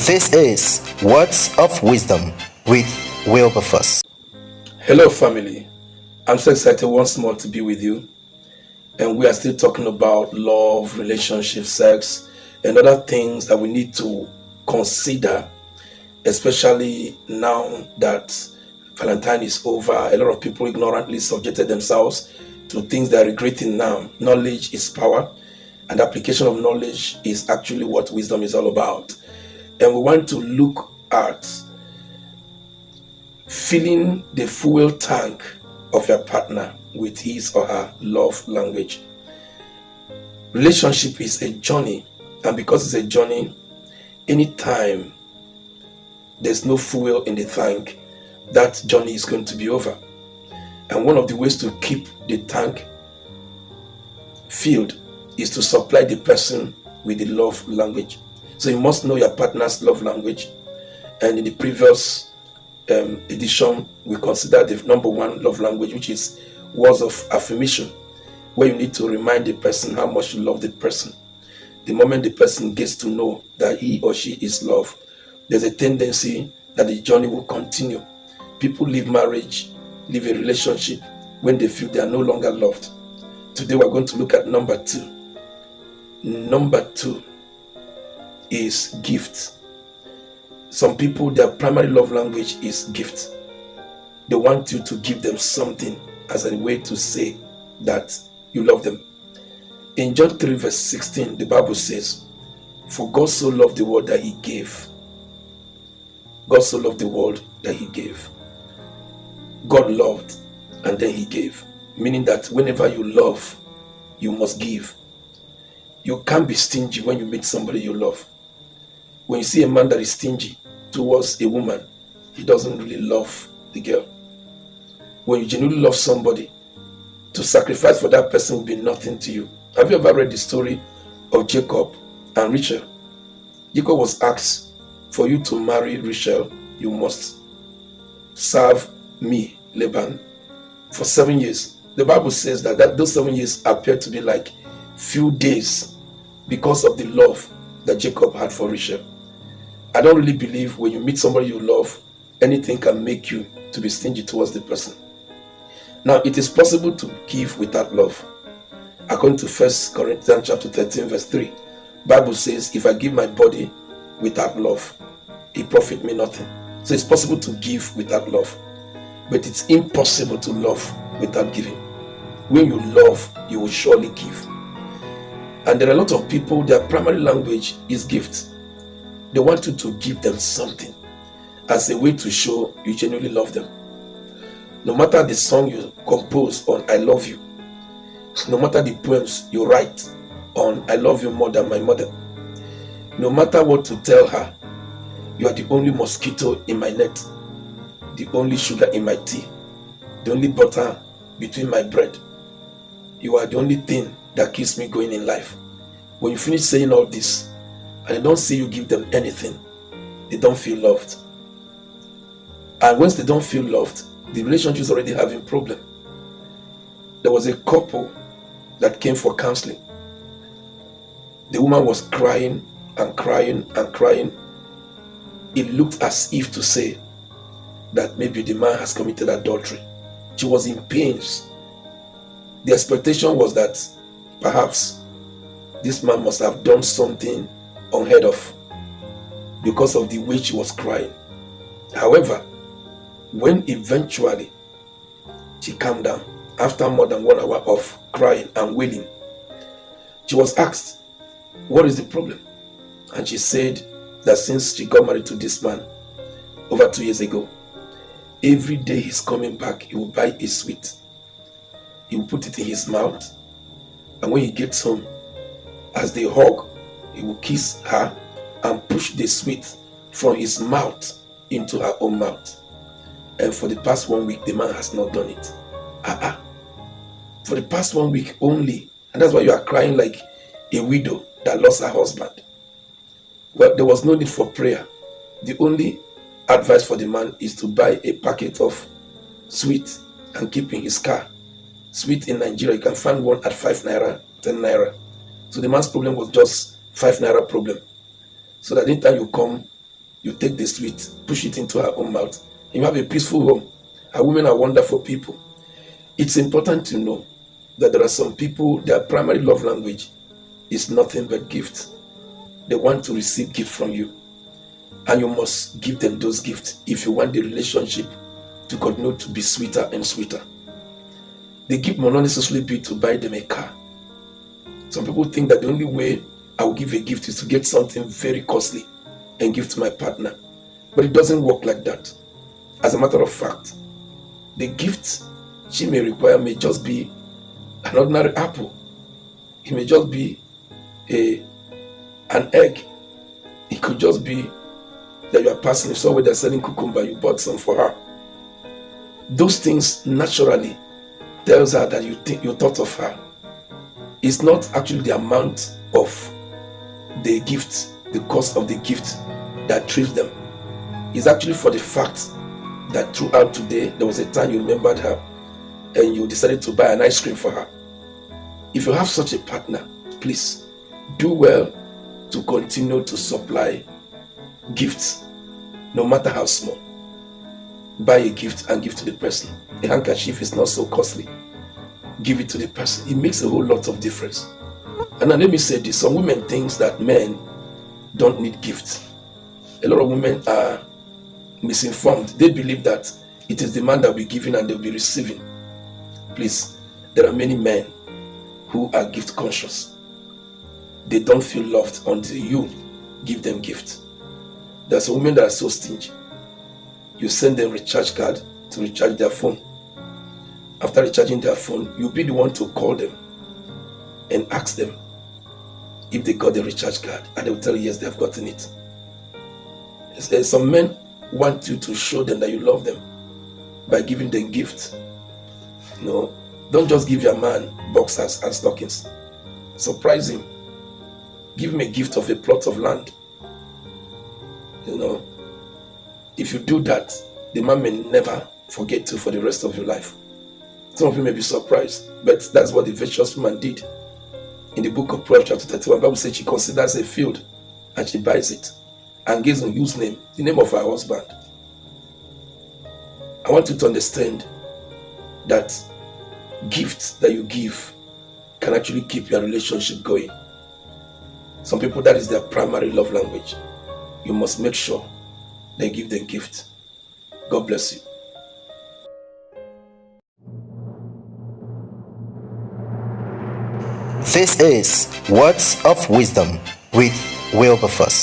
This is Words of Wisdom with Wilberforce. Hello, family. I'm so excited once more to be with you. And we are still talking about love, relationship, sex, and other things that we need to consider, especially now that Valentine is over. A lot of people ignorantly subjected themselves to things they are regretting now. Knowledge is power, and application of knowledge is actually what wisdom is all about. And we want to look at filling the fuel tank of your partner with his or her love language. Relationship is a journey, and because it's a journey, anytime there's no fuel in the tank, that journey is going to be over. And one of the ways to keep the tank filled is to supply the person with the love language. So you must know your partner's love language. And in the previous edition, we considered the number one love language, which is words of affirmation, where you need to remind the person how much you love the person. The moment the person gets to know that he or she is loved, there's a tendency that the journey will continue. People leave marriage, leave a relationship when they feel they are no longer loved. Today we're going to look at number two. Number two is gift. Some people, their primary love language is gift. They want you to give them something as a way to say that you love them. In John 3 verse 16, the Bible says, "For God so loved the world that he gave." God so loved the world that he gave. God loved and then he gave. Meaning that whenever you love, you must give. You can't be stingy when you meet somebody you love. When you see a man that is stingy towards a woman, he doesn't really love the girl. When you genuinely love somebody, to sacrifice for that person will be nothing to you. Have you ever read the story of Jacob and Rachel? Jacob was asked, "For you to marry Rachel, you must serve me, Laban, for 7 years." The Bible says that those 7 years appeared to be like few days because of the love that Jacob had for Rachel. I don't really believe when you meet somebody you love, anything can make you to be stingy towards the person. Now, it is possible to give without love. According to 1 Corinthians chapter 13 verse 3, Bible says, "If I give my body without love, it profit me nothing." So it's possible to give without love, but it's impossible to love without giving. When you love, you will surely give. And there are a lot of people, their primary language is gift. They want you to give them something as a way to show you genuinely love them. No matter the song you compose on "I love you," no matter the poems you write on "I love you more than my mother," no matter what to tell her, "You are the only mosquito in my net, the only sugar in my tea, the only butter between my bread. You are the only thing that keeps me going in life." When you finish saying all this and they don't see you give them anything, they don't feel loved. And once they don't feel loved, the relationship is already having problem. There was a couple that came for counseling. The woman was crying and crying and crying. It looked as if to say that maybe the man has committed adultery. She was in pains. The expectation was that perhaps this man must have done something unheard of because of the way she was crying. However, when eventually she calmed down after more than 1 hour of crying and wailing, she was asked, "What is the problem?" And she said that since she got married to this man over 2 years ago, every day he's coming back, he will buy a sweet. He will put it in his mouth, and when he gets home, as they hug, he will kiss her and push the sweet from his mouth into her own mouth. And for the past 1 week, the man has not done it. For the past 1 week only. And that's why you are crying like a widow that lost her husband. Well, there was no need for prayer. The only advice for the man is to buy a packet of sweet and keep in his car. Sweet in Nigeria, you can find one at 5 naira, 10 naira. So the man's problem was just 5 naira problem. So that anytime you come You take the sweet, push it into her own mouth. You have a peaceful home. Our women are wonderful people. It's important to know that there are some people, their primary love language is nothing but gift. They want to receive gift from you, and you must give them those gifts if you want the relationship to continue to be sweeter and sweeter. The gift may not necessarily be to buy them a car. Some people think that the only way I will give a gift is to get something very costly and give to my partner. But it doesn't work like that. As a matter of fact, the gift she may require may just be an ordinary apple. It may just be an egg. It could just be that you are passing somewhere that's selling cucumber, you bought some for her. Those things naturally tells her that you thought of her. It's not actually the amount of the gift, the cost of the gift that thrills them. It's actually for the fact that throughout today there was a time you remembered her and you decided to buy an ice cream for her. If you have such a partner, please do well to continue to supply gifts, no matter how small. Buy a gift and give to the person. A handkerchief is not so costly. Give it to the person. It makes a whole lot of difference. And now let me say this. Some women think that men don't need gifts. A lot of women are misinformed. They believe that it is the man that will be giving and they'll be receiving. Please, there are many men who are gift conscious. They don't feel loved until you give them gifts. There's some women that are so stingy. You send them recharge card to recharge their phone. After recharging their phone, you'll be the one to call them and ask them if they got the recharge card, and they will tell you yes, they have gotten it. Some men want you to show them that you love them by giving them gifts. No, don't just give your man boxers and stockings. Surprise him. Give him a gift of a plot of land. If you do that, the man may never forget you for the rest of your life. Some of you may be surprised, but that's what the virtuous woman did. In the book of Proverbs chapter 31, the Bible says she considers a field and she buys it and gives a used name, the name of her husband. I want you to understand that gifts that you give can actually keep your relationship going. Some people, that is their primary love language. You must make sure they give them gift. God bless you. This is Words of Wisdom with Wilberforce.